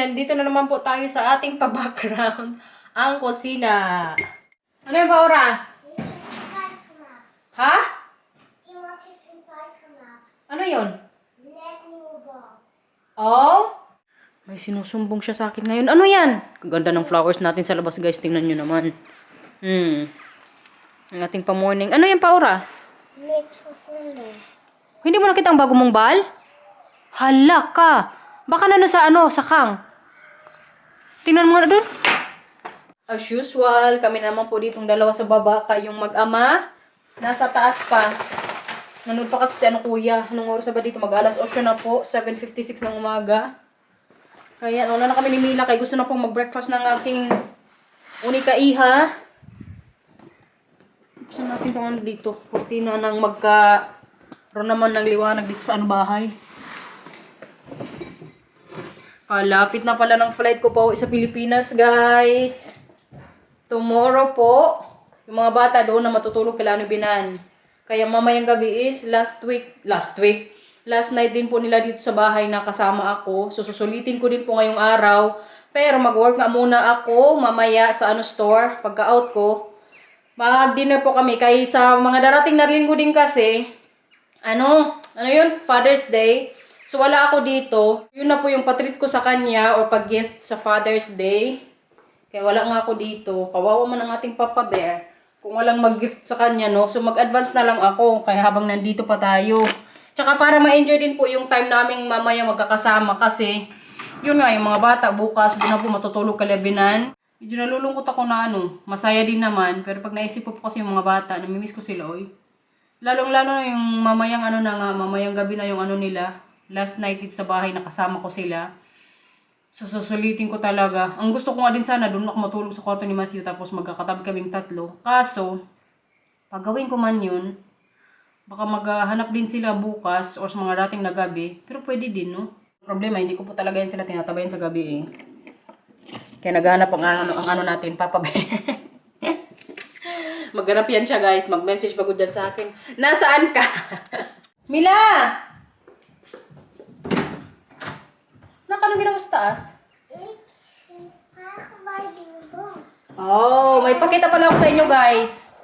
nandito na naman po tayo sa ating pa-background, ang kusina. Ano yung Paura? Ha? Ano yun? Oh? May sinusumbong siya sa akin ngayon. Ano yan? Kaganda ng flowers natin sa labas, guys. Tingnan nyo naman. Ang ating pa-morning. Ano yan, Paura? Hindi mo nakita ang bago mong bal? Hala ka! Baka na sa kang. Tingnan mo na dun. As usual, kami naman po ditong dalawa sa baba. Kayong mag-ama. Nasa taas pa. Nanood pa kasi si kuya. Anong oras ba dito? Mag-alas 8 na po. 7:56 ng umaga. Kaya wala na kami ni Mila. Kaya gusto na pong mag-breakfast ng aking unika iha. Saan natin itong dito? Kurtina ng ron naman ng liwanag dito sa bahay. Kalapit na pala ng flight ko pa sa Pilipinas, guys. Tomorrow po, yung mga bata doon na matutulog kila Binan. Kaya mamayang gabi is last night din po nila dito sa bahay na kasama ako. So susulitin ko din po ngayong araw. Pero mag-work nga muna ako mamaya sa store pagka-out ko. Mag-dinner po kami. Kaya sa mga darating na linggo din kasi, ano yun? Father's Day. So, wala ako dito. Yun na po yung patreat ko sa kanya or pag-gift sa Father's Day. Kaya wala nga ako dito. Kawawa man ang ating Papa Bear. Kung walang mag-gift sa kanya, no? So, mag-advance na lang ako. Kaya habang nandito pa tayo. Tsaka para ma-enjoy din po yung time naming mamaya magkakasama. Kasi, yun nga, yung mga bata bukas, doon na po matutulog kalabinan. Medyo nalulungkot ako na masaya din naman. Pero pag naisip po kasi yung mga bata, namimiss ko sila, oy. Lalong-lalo na yung mamayang gabi na yung nila. Last night dito sa bahay, nakasama ko sila. So, susulitin ko talaga. Ang gusto ko nga din sana, doon ako matulog sa kwarto ni Matthew, tapos magkakatabi kaming tatlo. Kaso, pag gawin ko man yun, baka maghanap din sila bukas o sa mga dating na gabi. Pero pwede din, no? Problema, hindi ko po talaga yan sila tinatabayan sa gabi, eh. Kaya naghanap ang natin, Papa Bear. Maghanap yan siya, guys. Mag-message bago dyan sa akin. Nasaan ka? Mila! Anong ginawa sa taas? Oh, may pakita pala ako sa inyo, guys.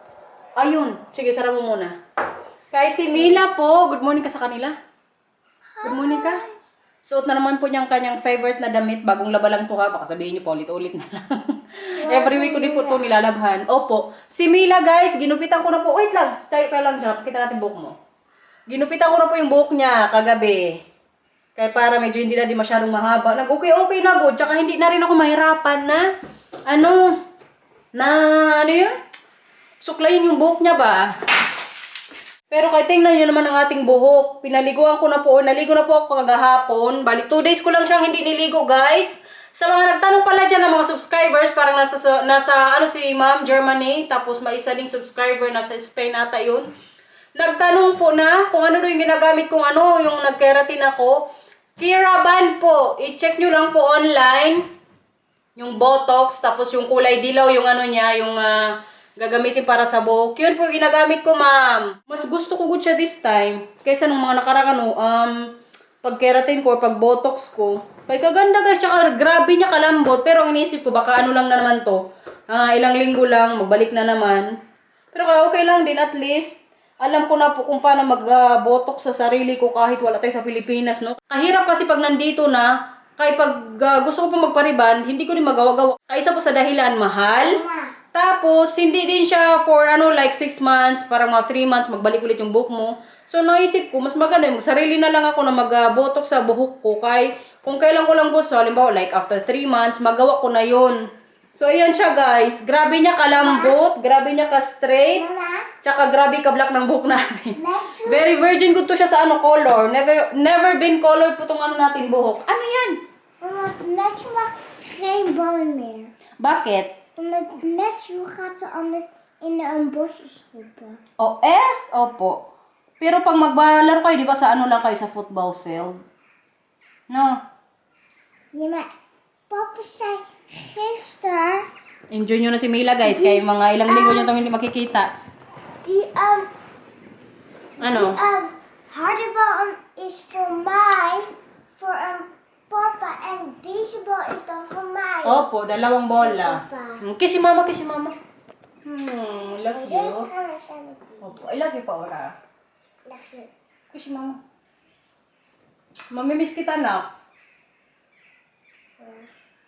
Ayun. Sige, sara mo muna. Kaya si Mila po, good morning ka sa kanila. Good morning ka. Suot na naman po niyang kanyang favorite na damit. Bagong laba lang to ha. Baka sabihin niyo po, ulit-ulit na lang. Every week ko din po ito nilalabhan. Opo. Si Mila, guys, ginupitan ko na po. Wait lang. Kaya lang dyan. Pakita natin buhok mo. Ginupitan ko na po yung buhok niya kagabi. Kaya para medyo hindi na din masyadong mahaba. Nag-okay na good. Tsaka hindi na rin ako mahirapan na, yun? Suklayin yung buhok niya ba? Pero kahit tingnan nyo naman ang ating buhok. Pinaliguan ko na po. Naligo na po ako kagahapon. Bali, 2 days ko lang siyang hindi niligo, guys. Sa mga nagtanong pala dyan ng mga subscribers, parang nasa si Ma'am Germany. Tapos may isa ding subscriber, nasa Spain ata yun. Nagtanong po na kung ano yung ginagamit kong yung nag-keratin ako. Keraban po. I-check nyo lang po online. Yung Botox. Tapos yung kulay dilaw. Yung yung gagamitin para sa buhok. Yun po yung ginagamit ko, ma'am. Mas gusto ko good siya this time. Kaysa nung mga nakarang pag keratin ko or pag Botox ko. Kaya kaganda guys. Tsaka grabe niya kalambot. Pero ang inisip ko, baka lang naman to. Ilang linggo lang. Magbalik na naman. Pero okay lang din at least. Alam ko na po kung paano mag-botox sa sarili ko kahit wala tayo sa Pilipinas, no? Kahirap kasi pag nandito na, kaya pag gusto ko pa magpariban, hindi ko din magawa-gawa. Kaya isa po sa dahilan, mahal. Tapos, hindi din siya for like 6 months, parang mga 3 months, magbalik ulit yung buhok mo. So, naisip ko, mas maganda yung sarili na lang ako na mag-botox sa buhok ko. Kaya kung kailan ko lang gusto, halimbawa like after 3 months, magawa ko na yun. So, ayan siya guys. Grabe niya kalambot, grabe niya ka-straight. Tsaka grabe ka-black ng buhok natin. Very virgin good to siya sa color. Never been colored po itong natin buhok. Ano yan? Net geen ballen meer. Bakit? Omdat net gaat ze anders in een bosje schoppen. Oh, Opo. Pero pag magbalaro kayo, di ba sa lang kayo sa football field? No? Ja, maar papa zei gisteren... Enjoy nyo na si Mila guys, kaya mga ilang linggo nyo itong hindi makikita. Die harde bal is voor mij, voor papa. En deze bal is Opo, dalawang bola. Papa. Kiss si mama, kiss si mama. Love This you. color shiny. Opo, I love you, Paura. Love you. Kiss si mama. Mamimiss kita, nak.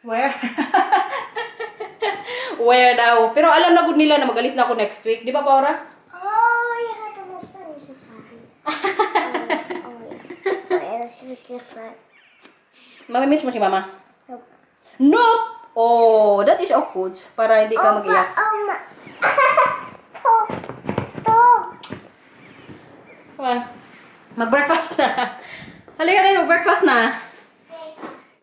Where? Where daw? Pero alam na good nila na mag-alis na ako next week. Di ba, Paura? Oh, you had the sun safari. What else would you like? Mamimiss mo si mama? Nope. Nope! Oh, that is awkward. Para hindi ka mag-iyak. Stop. Stop. Come on. Mag-breakfast na. Halika rin, mag-breakfast na.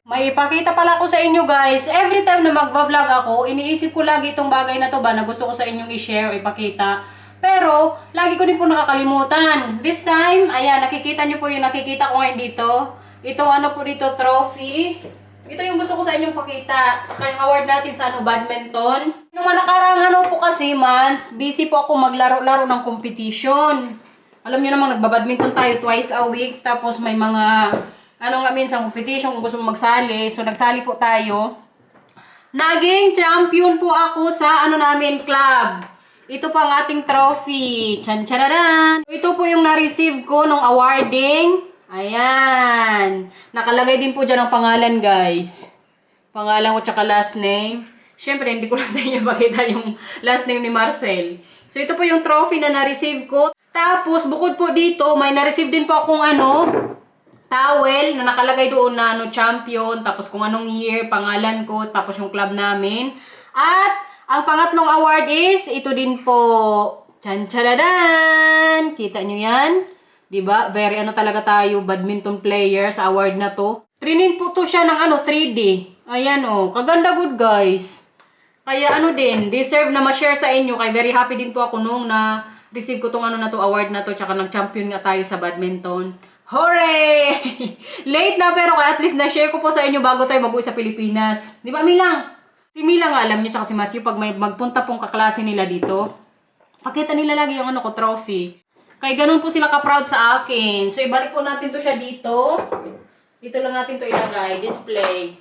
May ipakita pala ko sa inyo guys. Every time na magva-vlog ako, iniisip ko lagi itong bagay na to ba na gusto ko sa inyong i-share o ipakita. Pero, lagi ko din po nakakalimutan. This time, ayan, nakikita nyo po yung nakikita ko ngayon dito. Itong ano po dito, trophy. Ito yung gusto ko sa inyong pakita. Saka yung award natin sa badminton. Nung nakarang ano po kasi, months, busy po ako maglaro-laro ng competition. Alam nyo namang nagbabadminton tayo twice a week. Tapos may mga minsan competition kung gusto mo magsali. So, nagsali po tayo. Naging champion po ako sa namin club. Ito po ang ating trophy. Chan-chararan! Ito po yung na-receive ko nung awarding. Ayan. Nakalagay din po dyan ang pangalan, guys. Pangalan ko tsaka last name. Siyempre, hindi ko lang sa inyo pakita yung last name ni Marcel. So, ito po yung trophy na na-receive ko. Tapos, bukod po dito, may na-receive din po akong towel na nakalagay doon na champion, tapos kung anong year, pangalan ko, tapos yung club namin. At ang pangatlong award is ito din po. Chan-charadan! Kita nyo yan? Diba? Very talaga tayo, badminton player sa award na to. Prinin po to siya ng 3D. Ayan kaganda good guys. Kaya din, deserve na ma-share sa inyo. Kaya very happy din po ako nung na receive ko tong na to, award na to, tsaka nag-champion nga tayo sa badminton. Hooray! Late na pero at least na-share ko po sa inyo bago tayo mag-uwi sa Pilipinas. Di ba, Milang? Si Milang alam niyo, tsaka si Matthew, pag may magpunta pong kaklase nila dito, pakita nila lagi yung trophy. Kaya ganun po sila ka-proud sa akin. So, ibalik po natin to siya dito. Dito lang natin to ilagay. Display.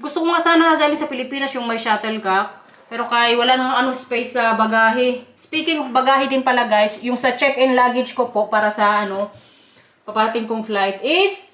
Gusto ko nga sana dali sa Pilipinas yung may shuttlecock. Pero kaya wala nang space sa bagahe. Speaking of bagahe din pala guys, yung sa check-in luggage ko po para sa paparating kong flight is,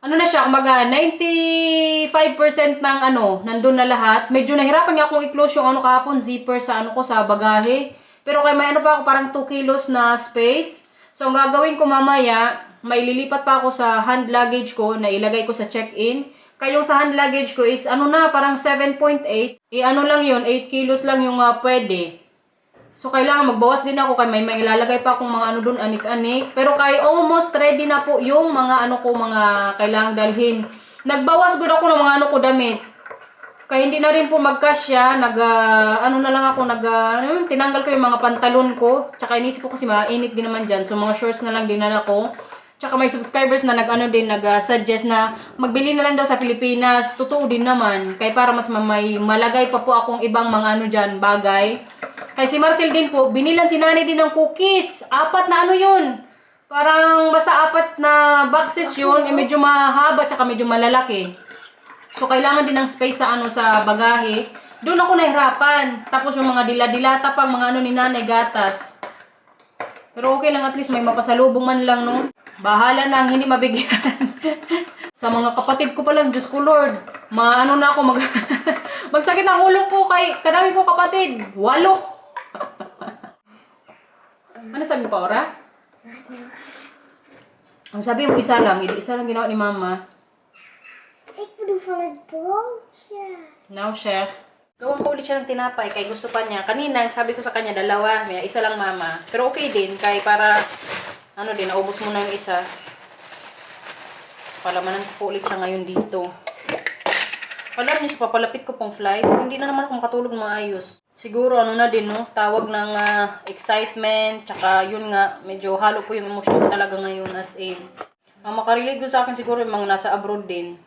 na siya, kumaga, 95% ng nandun na lahat. Medyo nahirapan nga akong i-close yung kahapon, zipper sa ko, sa bagahe. Pero kaya may pa ako, parang 2 kilos na space. So, ang gagawin ko mamaya, maililipat pa ako sa hand luggage ko, na ilagay ko sa check-in. Kaya yung sa hand luggage ko is, parang 7.8. Lang yun, 8 kilos lang yung pwede. So, kailangan magbawas din ako kaya may ilalagay pa akong mga doon, anik-anik. Pero kaya almost ready na po yung mga mga kailangang dalhin. Nagbawas good ako ng mga ko damit. Kaya hindi na rin po magkasya. Na lang ako, tinanggal ko yung mga pantalon ko. Tsaka inisip ko kasi mainit din naman dyan. So, mga shorts na lang dinala ko. Tsaka may subscribers na nag-suggest na magbili na lang daw sa Pilipinas. Totoo din naman. Kaya para mas may malagay pa po akong ibang mga dyan, bagay. Kaya si Marcel din po, binilan si nanay din ng cookies. 4 na yun. Parang basta 4 na boxes yun. Medyo mahaba tsaka medyo malalaki. So kailangan din ng space sa sa bagahe. Doon ako nahirapan. Tapos yung mga dila-dilata pa, mga ni nanay gatas. Pero okay lang, at least may mapasalubong man lang, no? Bahala nang hindi mabigyan. Sa mga kapatid ko pa lang, Diyos ko Lord, na ako, magsakit ang ulo po kay kadami kong kapatid. 8. Ano sabi mo, Paura? Ang sabi mo, isa lang ginawa ni Mama. Ik bedoel van het broodje. Now, Chef. Gawin ko ulit siya ng tinapay, kay gusto pa niya. Kanina, sabi ko sa kanya, 2. May isa lang Mama. Pero okay din, kay para, naubos mo na yung isa. Palamanan ko po ulit siya ngayon dito. Alam niyo, sa papalapit ko pong flight, hindi na naman ako makatulog maayos. Siguro, na din, no? Tawag ng excitement, tsaka yun nga, medyo halo po yung emosyon ko talaga ngayon as in. Ang makarelate ko sa akin siguro yung mga nasa abroad din.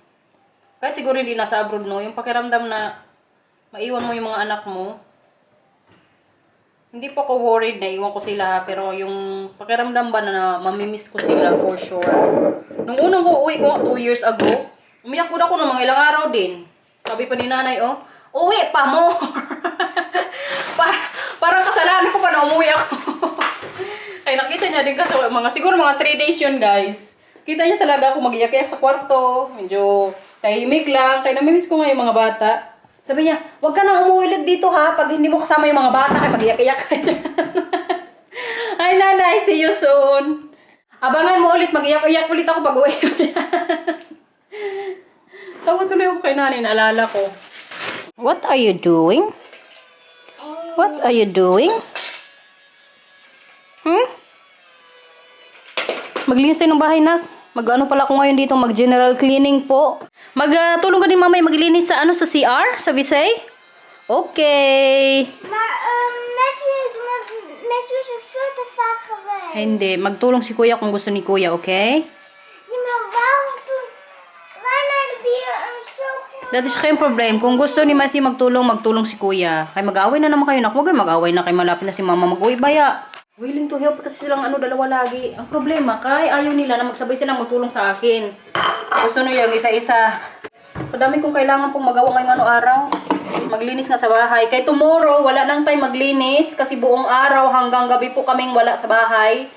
Kahit siguro hindi nasa abroad, no? Yung pakiramdam na maiwan mo yung mga anak mo. Hindi po ako worried na iwan ko sila, pero yung pakiramdam ba na mamimiss ko sila for sure. Nung unang uwi ko, 2 years ago, umiyak po ako ng mga ilang araw din. Sabi pa ni nanay, oh, uwi pa mo. Parang kasalanan ko pa na umuwi ako. Ay, nakita niya din kasi siguro mga 3 days yun, guys. Kita niya talaga ako mag-iyak-iyak sa kwarto. Medyo tahimik lang. Kaya namimiss ko nga yung mga bata. Sabi niya, huwag ka nang umuwi ulit dito ha. Pag hindi mo kasama yung mga bata, kaya mag-iyak-iyak ka dyan. Ay, nanay, see you soon. Abangan mo ulit, mag-iyak-iyak ulit ako pag uwi. Tawa tuloy ako kay nanay, naalala ko. What are you doing? What are you doing? Maglinis tayo ng bahay na. Mag-ano pala ako ngayon dito, mag-general cleaning po. Tulong ka din mamay maglinis sa sa CR, sa Visay? Okay. Maar met je zo veel te vaak geweest. Hindi, magtulong si kuya kung gusto ni kuya, okay? Ja, maar waarom toen wij naar de bier en zo gingen? That is geen probleem. Kung gusto ni Matthew magtulong si kuya. Kaya mag-away na naman kayo. Naku, huwag kayo mag-away na. Kaya malapit na si mama mag-uwi baya. Willing to help kasi silang dalawa lagi. Ang problema, kay ayaw nila na magsabay silang magtulong sa akin. Gusto nyo yung isa-isa. Kadami kong kailangan pong magawa ngayong araw. Maglinis nga sa bahay. Kaya tomorrow, wala nang time maglinis. Kasi buong araw hanggang gabi po kaming wala sa bahay.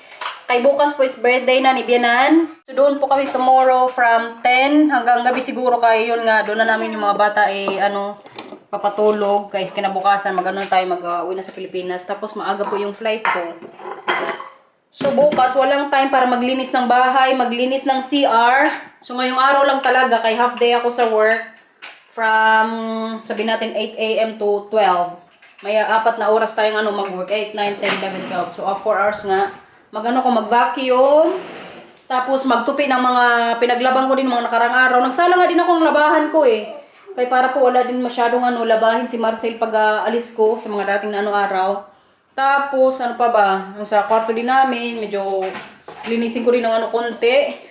Kay bukas po is birthday na ni Bianan. So doon po kami tomorrow from 10 hanggang gabi siguro. Kaya yun nga, doon na namin yung mga bata papatulog. Kaya kinabukasan, tayo mag-uwi na sa Pilipinas. Tapos maaga po yung flight ko. So bukas, walang time para maglinis ng bahay, maglinis ng CR. So ngayong araw lang talaga, kay half day ako sa work. From, sabihin natin, 8 a.m. to 12. May 4 na oras tayong mag-work. 8, 9, 10, 11, 12. So 4 hours nga. Mag-vacuum. Tapos magtupi ng mga pinaglaban ko din mga nakarang araw. Nagsala nga din ako ng labahan ko eh. Kaya para po wala din masyadong labahin si Marcel pag alis ko sa mga dating na araw. Tapos ano pa ba? Sa kwarto din namin, medyo linisin ko din ng konti.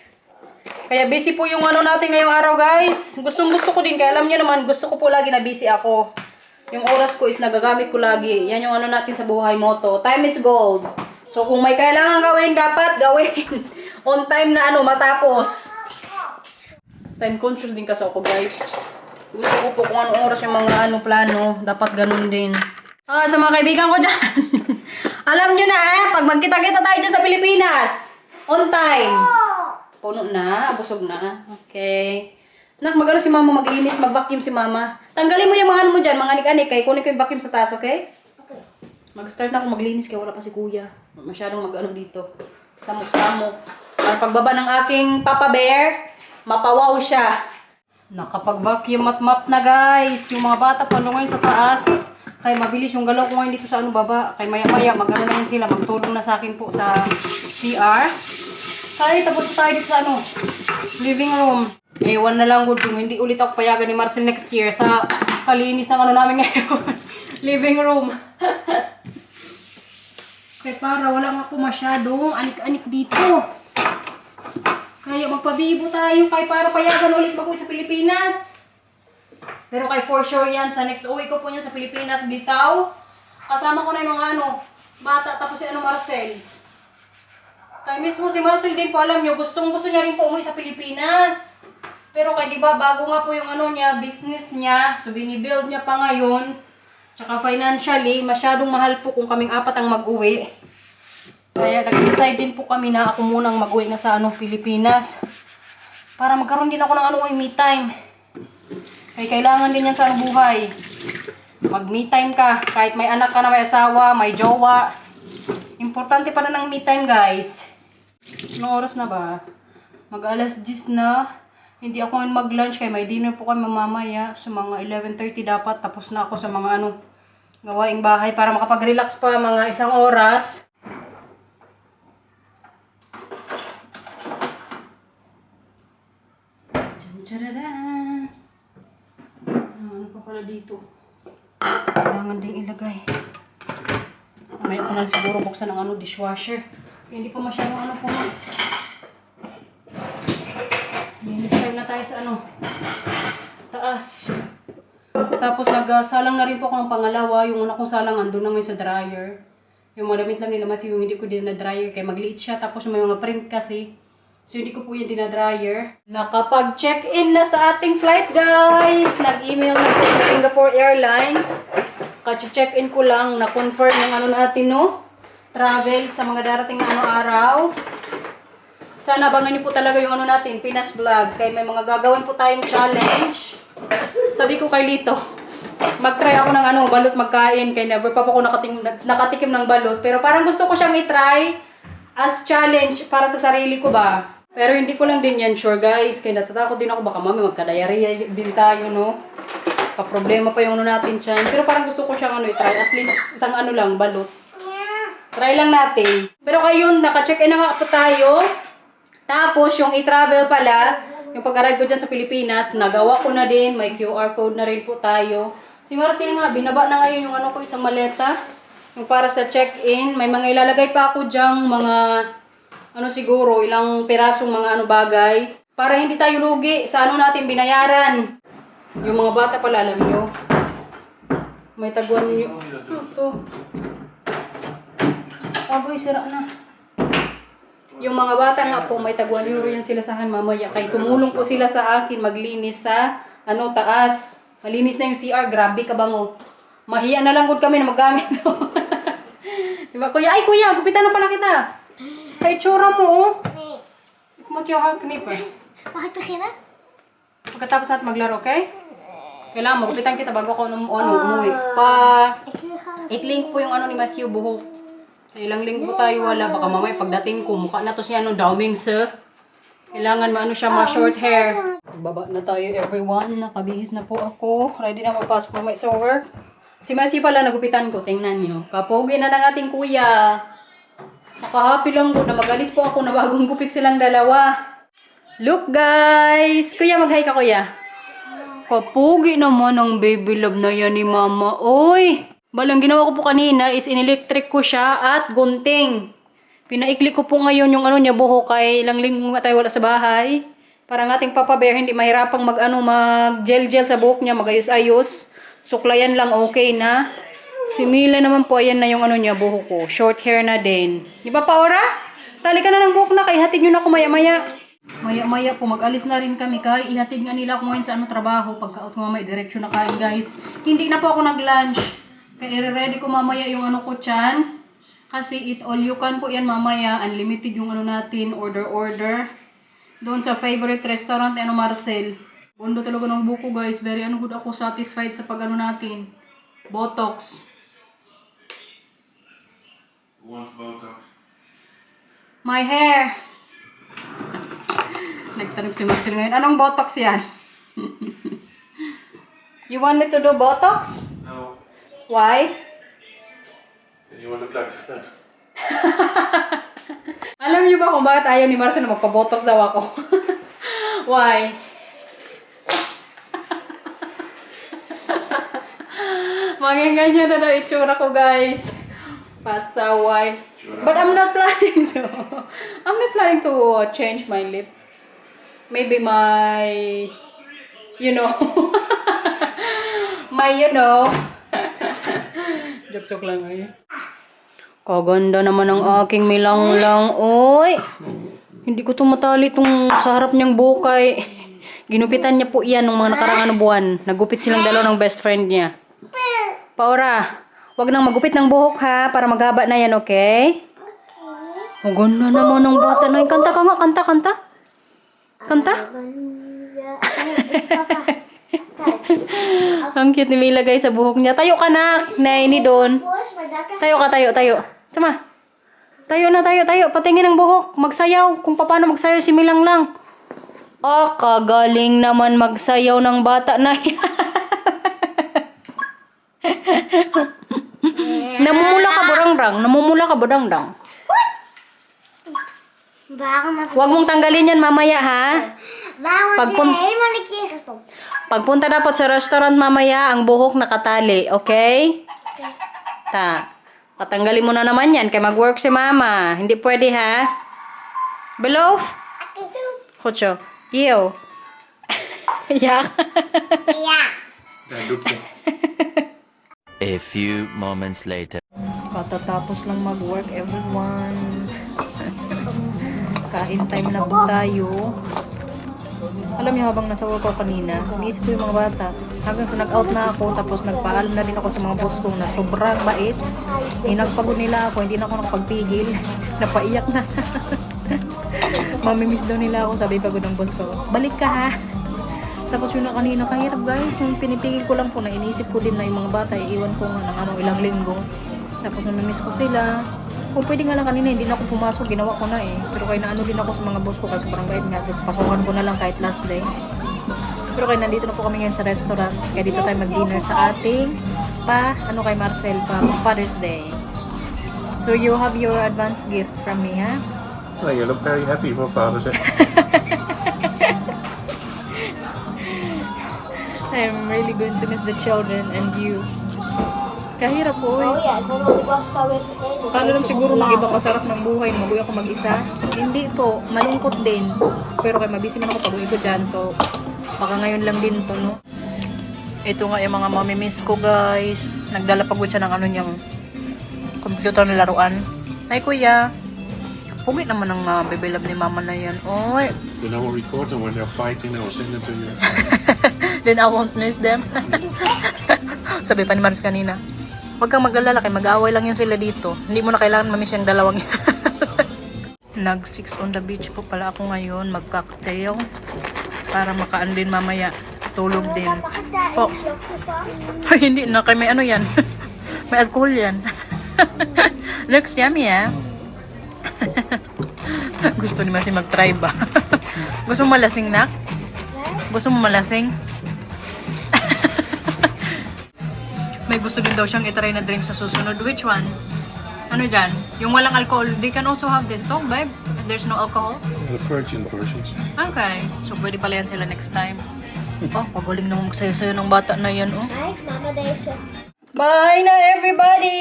Kaya busy po yung natin ngayong araw, guys. Gustong-gusto ko din. Kaya alam niyo naman, gusto ko po lagi na busy ako. Yung oras ko is nagagamit ko lagi. Yan yung natin sa buhay motto. Time is gold. So kung may kailangan gawin, dapat gawin. On time na matapos. Time conscious din kasi ako, guys. Gusto ko po kung anong oras yung mga plano. Dapat ganun din. Sa mga kaibigan ko dyan. Alam nyo na pag magkita-kita tayo dyan sa Pilipinas. On time. Puno na, busog na. Okay. Nak, si mama maglinis, mag-vacuum si mama. Tanggalin mo yung mga mo dyan, mga anik-anik. Kaya kunin ko yung vacuum sa taas, okay? Okay. Mag-start na ako maglinis kaya wala pa si kuya. Masyadong dito. Samok-samok. Para pagbaba ng aking Papa Bear, mapawaw siya. Nakapag-vacuum at map na, guys. Yung mga bata pa ngayon sa taas. Kaya mabilis yung galaw ko ngayon dito sa baba. Kaya maya-maya, na yan sila. Magtulong na sa akin po sa CR. Kaya tapos tayo dito sa living room. Ewan na lang kung hindi ulit ako payagan ni Marcel next year sa kalinis ng namin ngayon. Living room. Kaya para wala nga po masyadong anik-anik dito. Kaya magpabibo tayo kay para payagan ulit mag-uwi sa Pilipinas. Pero kay for sure yan, sa next uwi ko po niya sa Pilipinas, bitaw. Kasama ko na yung mga bata, tapos si Marcel. Kaya mismo si Marcel din po, alam nyo, gustong-gusto niya rin po umuwi sa Pilipinas. Pero kaya diba, bago nga po yung niya, business niya, so binibuild niya pa ngayon. Tsaka financially, masyadong mahal po kung kaming 4 ang mag-uwi. Kaya nag-decide din po kami na ako munang mag-uwi na sa Pilipinas. Para magkaroon din ako ng me time. Kaya kailangan din yan sa buhay. Mag-me time ka. Kahit may anak ka na, may asawa, may jowa. Importante pa na ng me time, guys. Anong oras na ba? Mag-alas 10 na. Hindi ako mag-lunch kaya may dinner po kami mamaya. So mga 11:30 dapat. Tapos na ako sa mga gawaing bahay para makapag-relax pa mga 1 oras. Tadadaan! Ano pa pala dito? Kailangan din ilagay. May ko na siguro buksan ng dishwasher. Hindi pa masyadong po. Nilinis na tayo sa taas. Tapos nagsalang na rin po ako ng pangalawa. Yung una kong salang andun na ngayon sa dryer. Yung mga damit lang nila Matthew, yung hindi ko din na dryer kaya magliit siya. Tapos may mga print kasi. So, hindi ko po yan dinadryer. Nakapag-check-in na sa ating flight, guys. Nag-email na po sa Singapore Airlines. Check-in ko lang. Na-confirm yung ano natin, no? Travel sa mga darating na araw. Sana abangan niyo po talaga yung ano natin, Pinas Vlog. Kaya may mga gagawin po tayong challenge. Sabi ko kay Lito, mag-try ako ng balot magkain. Kaya never pa po ako nakatikim ng balot. Pero parang gusto ko siyang i-try as challenge para sa sarili ko ba. Pero hindi ko lang din yan sure, guys. Kaya natatakot din ako. Baka mami magka-diarrhea din tayo, no? Pa-problema pa yung ano natin dyan. Pero parang gusto ko siyang i-try. At least isang lang, balot. Try lang natin. Pero kayo, naka-check-in na nga po tayo. Tapos, yung i-travel pala, yung pag-arrive ko dyan sa Pilipinas, nagawa ko na din. May QR code na rin po tayo. Si Marcel nga, binaba na ngayon yung isang maleta. Yung para sa check-in. May mga ilalagay pa ako dyang mga siguro, ilang pirasong mga bagay. Para hindi tayo lugi sa natin binayaran. Yung mga bata pala, alam nyo. May taguan nyo. Ito. Aboy, sira na. Yung mga bata nga po, may taguan nyo rin sila sa akin mamaya. Kaya tumulong po sila sa akin maglinis sa taas. Malinis na yung CR. Grabe ka bango. Mahiya na lang good kami na maggamit. Diba, kuya? Ay, kuya, gupitan na pala kita. Kay tsura mo, oh. Mag-yung knip, eh. Bakit pa kina? Pagkatapos natin maglaro, okay? Kailangan magupitan kita bago ako umuwi. Ikling po yung ni Matthew buhok. Ilang linggo tayo wala. Baka mamaya pagdating ko, mukha na to siya daming sa. Kailangan siya ma-short hair. Baba na tayo, everyone. Nakabihis na po ako. Ready na magpasok mamaya sa work. Si Matthew pala nagupitan ko. Tingnan nyo. Kapogi na ng ating kuya. Nakahappy lang ko na magalis po ako na bagong gupit silang dalawa. Look guys! Kuya, mag-hi ka kuya. Kapogi naman ang baby love na yan ni mama. Oy! Balang ginawa ko po kanina is in-electric ko siya at gunting. Pinaikli ko po ngayon yung niya buhok kay ilang linggo nga tayo wala sa bahay. Para ng ating Papa Bear hindi mahirapang mag-gel-gel sa buhok niya, magayos-ayos. Suklayan lang okay na. Si Mila naman po, ayan na yung niya, buhok ko. Short hair na din. Di ba, Paura? Tali ka na ng buhok na, kay hatid nyo na ako maya-maya. Maya-maya po, mag-alis na rin kami, kay ihatid nga nila ako ngayon sa trabaho. Pagka-out ko mamaya, diretsyo na kain, guys. Hindi na po ako nag-lunch. Kaya i-ready ko mamaya yung ko chan. Kasi eat all you can po yan mamaya. Unlimited yung natin, order. Doon sa favorite restaurant, Marcel. Bondo talaga ng buko, guys. Very good ako satisfied sa natin. Botox. Want Botox? My hair. Nagtanong si Marcel ngayon, anong Botox yan? You want me to do Botox? No. Why? You want to plug that? Alam niyo ba kung bakit ayaw ni Marcel na magpa-Botox daw ako? Why? Ganyan na daw itsura ko, guys. Pasaway. But I'm not planning to change my lip. Maybe my joke lang ngayon. Kaganda naman ang aking milang-lang. Oy! Hindi ko tumatali itong sa harap niyang bukay. Ginupitan niya po iyan ng mga nakarang buwan. Nagupit silang dalawa ng best friend niya. Paura, wag nang magupit ng buhok ha, para maghaba na yan, okay? Ang ganda naman ng bata na yun. Kanta ka nga, kanta. Kanta? Ang cute ni Mila guys sa buhok niya. Tayo ka na, Naini doon. Tayo. Tama. Tayo. Patingin ang buhok. Magsayaw. Kung paano magsayaw si Milang lang. Kagaling naman magsayaw ng bata na yan. Namumula ka barang-rang. Huwag mong tanggalin yan mamaya ha. Pagpunta dapat sa restaurant mamaya, ang buhok nakatali, okay? Patanggalin mo na naman yan, kaya mag-work si mama. Hindi pwede ha. Below? Kucho. Iyo. Yak. A few moments later. Katatapos lang mag-work, everyone. Kain time na po tayo. Alam niyo, habang nasa work ako kanina, iniisip ko yung mga bata. Hanggang sa nag-out na ako, tapos nagpaalam na din ako sa mga boss ko na sobrang bait. Inagpagod nila ako, hindi na ako nakapagpigil. Napaiyak na. Mamimiss daw nila ako, sabi pagod ng boss ko. Balik ka ha! Tapos yun na kanina, kahirap guys. Yung pinipigil ko lang po na iniisip ko din na yung mga bata, iiwan ko nga ng ilang linggo. Tapos namimiss ko sila. Kung pwede nga lang kanina, hindi na ako pumasok, ginawa ko na eh. Pero kaya naano din ako sa mga boss ko kasi sobrang bait nga. Pasokan ko na lang kahit last day. Pero kaya nandito na po kami ngayon sa restaurant. Kaya dito tayo mag-dinner sa ating kay Marcel pa, Father's Day. So you have your advance gift from me, ha? Oh, you look very happy for Father's Day. I'm really going to miss the children and you. Kahirap po eh. Oh yeah, kung mag-wash today. Paano lang siguro mag-ibang kasarap ng buhay, mag-uwi ako mag-isa? Hindi po, malungkot din. Pero kaya mabisi man ako pag-uwi ko dyan, so baka ngayon lang din to, no? Ito nga yung mga mamimiss ko, guys. Nagdala pagod siya ng niyang computer na laruan. Ay, kuya. Pugi naman ang bibilab ni mama na yan. Oy. Then I will record them when they're fighting. I will send them to you. Then I won't miss them. Sabi pa ni Mars kanina. Huwag kang mag-alala kay mag-aaway lang yan sila dito. Hindi mo na kailangan mamiss yung dalawang yan. Nag-6 on the beach po pala ako ngayon. Mag-cocktail. Para makaan din mamaya. Tulog din. Po. Ay, hindi na. Kay may ano yan. May alcohol yan. Looks yummy, ah. Gusto ni Masi mag-try ba? Gusto mo malasing na? Gusto mo malasing? May gusto din daw siyang itry na drink sa susunod. Which one? Ano dyan? Yung walang alcohol. They can also have this too, babe. There's no alcohol. The virgin versions. Okay. So, pwede pala yan sila next time. Oh, pagaling naman magsayo-sayo ng bata na yan, oh. Nice, Mama Daisy. Bye na, everybody!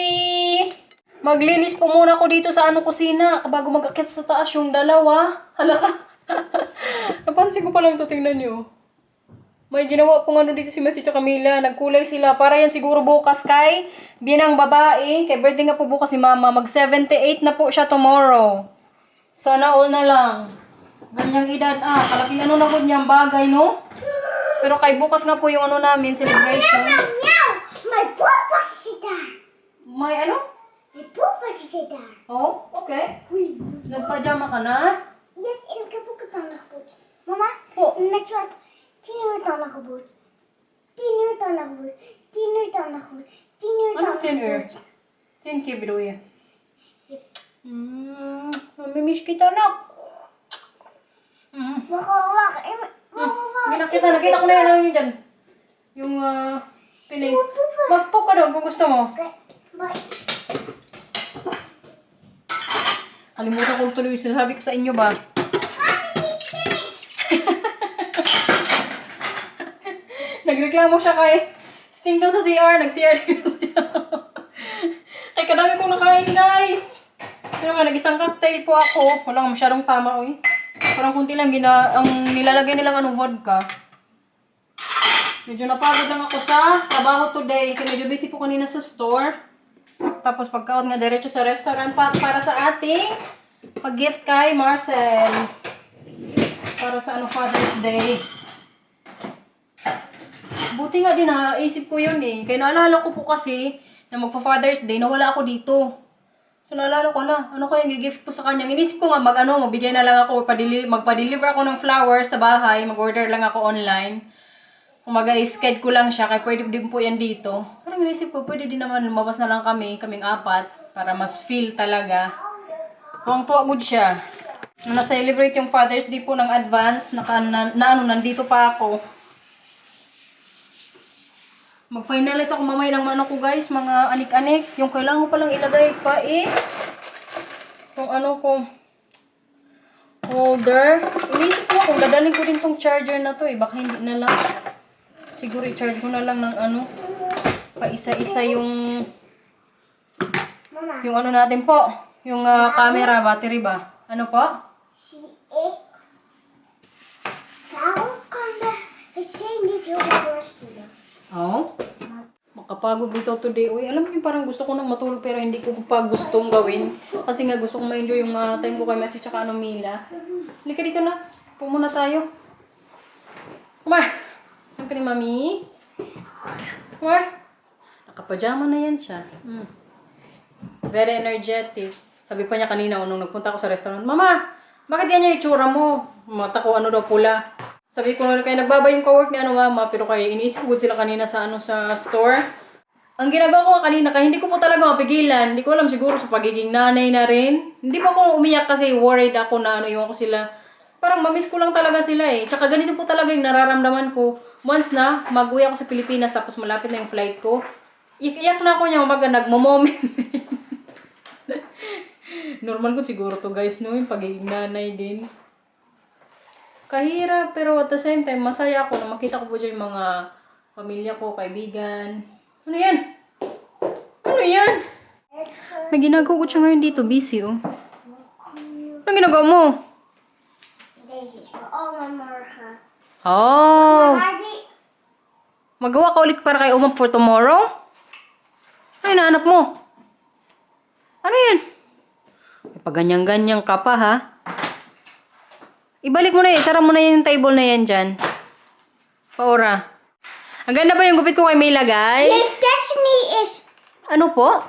Maglinis po muna ako dito sa kusina. Bago mag-akit sa taas yung dalawa. Hala ka. Napansin ko pa lang ito, tingnan nyo. May ginawa pong dito si Matthew at Camila. Nagkulay sila. Para yan siguro bukas kay binang babae. Kay birthday nga po bukas si Mama. Mag-78 na po siya tomorrow. Sana all na lang. Ganyang edad. Kalaking na po niyang bagay, no? Pero kay bukas nga po yung namin, celebration. Meow! My papa is there. May ano? My papa is there. Oh, okay. Nagpajama ka na? Yes, en ik heb ook het tandengoed. Mama, Oh. net zoals 10 uur tandengoed. 10 uur tandengoed. 10 uur tandengoed. 10 uur Ano 10 uur? tandengoed. 10 keer bedoel je? Yep. Mamimiss kita, nak. Wacht, wacht. Nakita ko na yan. Ano yun dyan? Yung, piling. Magpo ka doon kung gusto mo. Oké, bye. Kalimutan ko tuloy yung sinasabi ko sa inyo ba? Nagreklamo siya kay Sting daw sa CR. Nag-CR din siya. Kay kadami kong nakain, guys. Pero nga, nag-isang cocktail po ako. Walang masyadong tama, uy. Parang kunti lang ang nilalagay nilang vodka. Medyo napagod lang ako sa trabaho today. Kaya medyo busy po kanina sa store. Tapos pagkaon nga diretso sa restaurant para sa ating pag-gift kay Marcel. Para sa Father's Day. Buti nga din naisip ko yun eh. Kaya naalala ko po kasi na magpa-Father's Day na wala ako dito. So naalala ko na, ano kaya i-gift ko sa kanya. Inisip ko nga magbigay na lang ako, magpa-deliver ako ng flowers sa bahay, mag-order lang ako online. Kung mag-i-sked ko lang siya, kaya pwede din po yan dito. Parang inisip ko, pwede din naman lumabas na lang kaming 4, para mas feel talaga. Tuwang-tuwa good siya. Nung na-celebrate yung Father's Day po ng advance, nandito pa ako. Mag-finalize ako mamay ng manok ko, guys, mga anik-anik. Yung kailangan ko palang ilagay pa is yung holder. Inisip ko kung dadalhin ko din tong charger na to eh. Baka hindi na lang. Siguro i-charge ko na lang ng pa isa-isa yung natin po. Yung camera, battery ba? Ano po? Waarom kan de wc niet heel erg doorspoelen? Oh. Baka Nakakapagod dito today. Uy, alam niyo parang gusto ko nang matulog pero hindi ko pa gustong gawin. Kasi nga gusto kong ma-enjoy yung time ko kay Matthew tsaka Mila. Halika dito na. Pumuna tayo. Kumar! Ano ka ni Mami? Kumar! Nakapajama na yan siya. Very energetic. Sabi pa niya kanina nung nagpunta ako sa restaurant, Mama, bakit yan yung itsura mo? Mata ko ano daw pula. Sabi ko kaya nagbaba yung ka-work ni Mama, pero kaya iniisip ko sila kanina sa sa store. Ang ginagawa ko kanina, kaya hindi ko po talaga mapigilan. Hindi ko alam siguro sa pagiging nanay na rin. Hindi pa ako umiyak kasi worried ako na iwan ko sila. Parang mamiss ko lang talaga sila eh. Tsaka ganito po talaga yung nararamdaman ko. Once na mag-uwi ako sa Pilipinas tapos malapit na yung flight ko. Iyak na ako niya umaga, nagmo-moment. Normal ko siguro to guys, no? Yung pagiging nanay din. Kahirap, pero at the same time, masaya ako na makita ko po dyan yung mga pamilya ko, kaibigan. Ano yan? Ano yan? May ginagawa ko siya ngayon dito, busy oh. Ano ginagawa mo? This is for all my marker. Oh! Daddy, Magawa ka ulit para kay Uma for tomorrow? Ano hinahanap mo? Ano yan? May paganyan-ganyan ka pa ha? Ibalik mo na yan. Sara mo na yung table na yan dyan. Paura. Ang ganda ba yung gupit ko kay Mila, guys? His destiny is Ano po?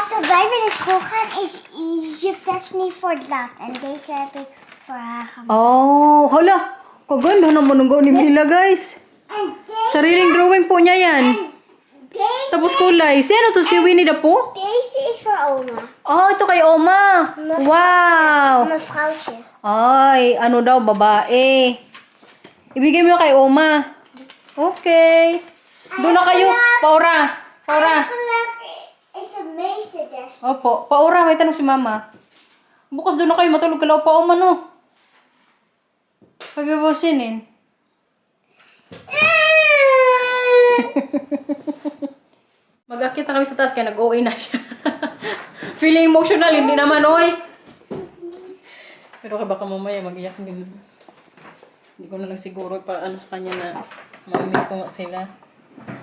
surviving in school camp is your destiny for the last, and they said it for Oh, hala. Kaganda naman ng gawa ni Mila, guys. and Sariling drawing po niya yan. they Tapos kulay. Si ano to? Si Winnie the Pooh? this is for Oma. Oh, ito kay Oma. Wow. Mevrouwtje. Ay, ano daw, babae. Ibigay mo kay Oma. Okay. Doon na kayo. Paura. Paura. Geluk is een meeste destiny. Opo. Paura, may tanong si Mama. Bukas doon na kayo. Matulog ka lang pa, Oma, no? Pagbibusin. Mag-akit na kami sa taas kaya nag-OA na siya. Feeling emotional, hindi naman, oy. Pero baka mamaya mag-iyak din. Hindi ko na lang siguro ano sa kanya na mamimiss ko nga sila.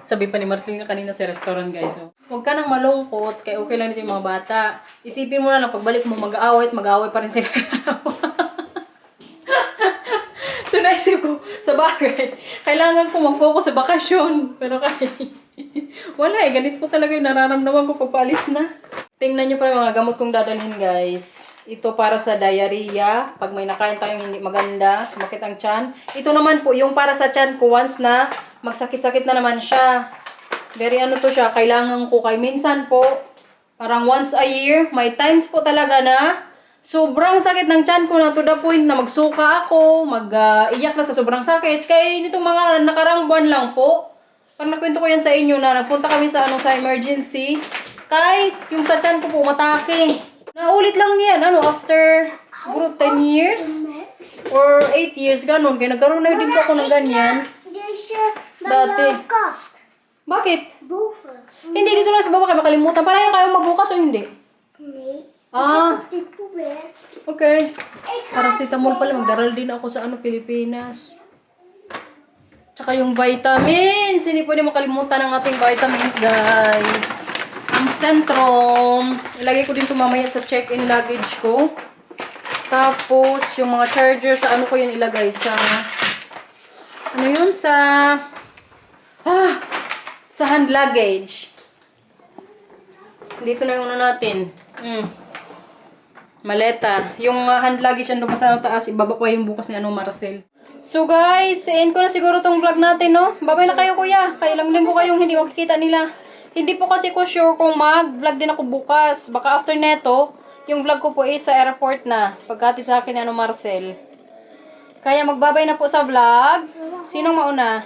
Sabi pa ni Marcel nga kanina sa restaurant, guys. So, huwag ka nang malungkot, kaya okay lang dito yung mga bata. Isipin mo na lang, pagbalik mo mag-aaway at mag-aaway pa rin sila. So, naisip ko, sa bagay, kailangan ko mag-focus sa bakasyon. Pero wala eh, ganito po talaga yung nararamdaman ko pagpaalis na. Tingnan nyo pa yung mga gamot kong dadalhin, guys. Ito para sa diarrhea. Pag may nakain tayong hindi maganda, sumakit ang tiyan. Ito naman po, yung para sa tiyan ko once na magsakit-sakit na naman siya. Very ano to siya, kailangan ko kay minsan po, parang once a year, may times po talaga na sobrang sakit ng tiyan ko na to the point na magsuka ako, mag-iyak na sa sobrang sakit. Kaya nitong mga nakarang buwan lang po, parang nakwento ko yan sa inyo na nagpunta kami sa sa emergency. Kay yung sa tiyan ko po matake. Naulit lang yan, after siguro 10 years or 8 years, ganun. Kaya nagkaroon na din po ako ng ganyan. Deze Dati. bij jouw kast. Bakit? Boven. Hindi, dito lang sa baba kayo makalimutan. Para yung kayo magbukas o hindi? Nee. Ah, Of die probeer. okay. Paracetamol pala, magdaral din ako sa Pilipinas. Tsaka yung vitamins. Hindi pwede makalimutan ang ating vitamins, guys. Ang Centrum. Ilagay ko din ito mamaya sa check-in luggage ko. Tapos, yung mga charger sa ko yun ilagay sa ano yun? Sa hand luggage. Dito na yung natin. Maleta. Yung hand luggage ando pa sa taas. Ibaba pa yung bukas ni Marcel. So guys, end ko na siguro tong vlog natin, no? Babay na kayo, kuya. Kaya ilang linggo kayong hindi makikita nila. Hindi po kasi ko sure kung mag-vlog din ako bukas. Baka after neto, yung vlog ko po is sa airport na. Pagkatid sa akin ni Marcel. Kaya magbabay na po sa vlog. Sinong mauna?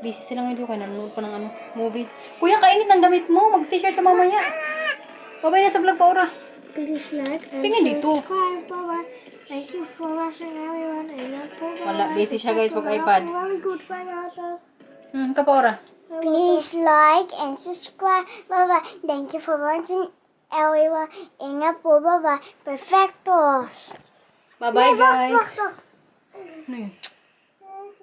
Busy sila ngayon kaya nanonood pa ng movie. Kuya, kainit ng damit mo. Mag-t-shirt ka mamaya. Babay na sa vlog, Paura. Please like and Tingin dito. subscribe. Bye-bye. Thank you for watching, everyone. Wala, busy siya, guys, pag iPad. Very good. Bye-bye. Ka, Paura. Please like and subscribe. Bye-bye. Thank you for watching, everyone. Ingat po. Bye-bye. Perfectos. Bye-bye, guys. Wacht. Ano yun?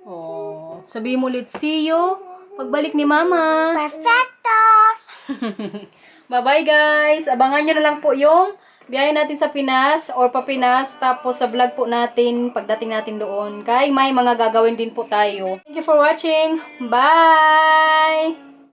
Oh, sabihin mo ulit, see you pagbalik ni Mama. Perfectos! Bye-bye guys! Abangan nyo na lang po yung biyahe natin sa Pinas or pa-Pinas. Tapos sa vlog po natin pagdating natin doon. Kaya may mga gagawin din po tayo. Thank you for watching. Bye!